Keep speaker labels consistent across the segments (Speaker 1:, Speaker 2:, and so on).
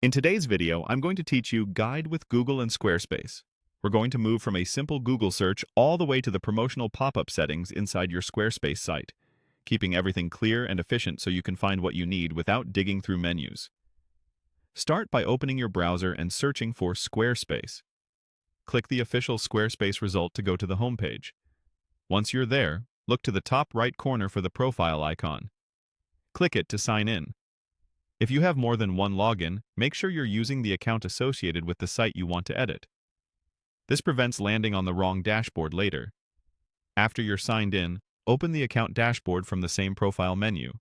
Speaker 1: In today's video, I'm going to teach you Guide with Google and Squarespace. We're going to move from a simple Google search all the way to the promotional pop-up settings inside your Squarespace site, keeping everything clear and efficient so you can find what you need without digging through menus. Start by opening your browser and searching for Squarespace. Click the official Squarespace result to go to the homepage. Once you're there, look to the top right corner for the profile icon. Click it to sign in. If you have more than one login, make sure you're using the account associated with the site you want to edit. This prevents landing on the wrong dashboard later. After you're signed in, open the account dashboard from the same profile menu.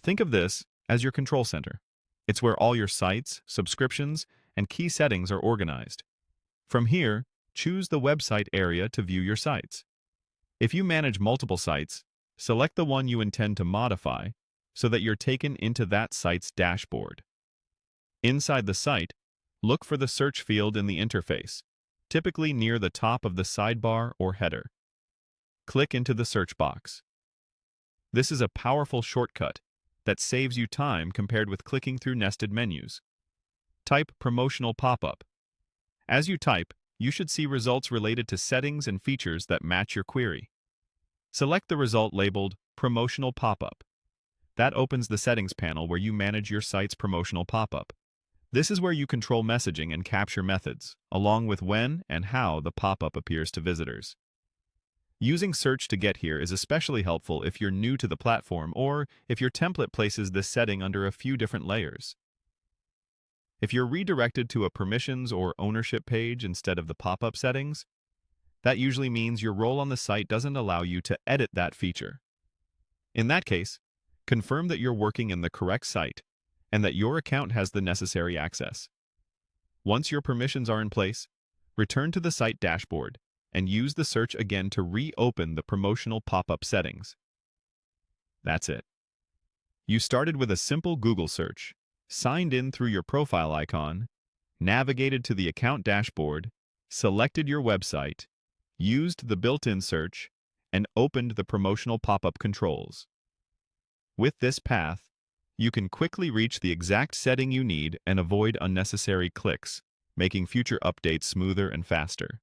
Speaker 1: Think of this as your control center. It's where all your sites, subscriptions, and key settings are organized. From here, choose the website area to view your sites. If you manage multiple sites, select the one you intend to modify so that you're taken into that site's dashboard. Inside the site, look for the search field in the interface, typically near the top of the sidebar or header. Click into the search box. This is a powerful shortcut that saves you time compared with clicking through nested menus. Type Promotional Pop-up. As you type, you should see results related to settings and features that match your query. Select the result labeled Promotional Pop-up. That opens the settings panel where you manage your site's promotional pop-up. This is where you control messaging and capture methods, along with when and how the pop-up appears to visitors. Using search to get here is especially helpful if you're new to the platform or if your template places this setting under a few different layers. If you're redirected to a permissions or ownership page instead of the pop-up settings, that usually means your role on the site doesn't allow you to edit that feature. In that case, confirm that you're working in the correct site and that your account has the necessary access. Once your permissions are in place, return to the site dashboard and use the search again to reopen the promotional pop-up settings. That's it. You started with a simple Google search, signed in through your profile icon, navigated to the account dashboard, selected your website, used the built-in search, and opened the promotional pop-up controls. With this path, you can quickly reach the exact setting you need and avoid unnecessary clicks, making future updates smoother and faster.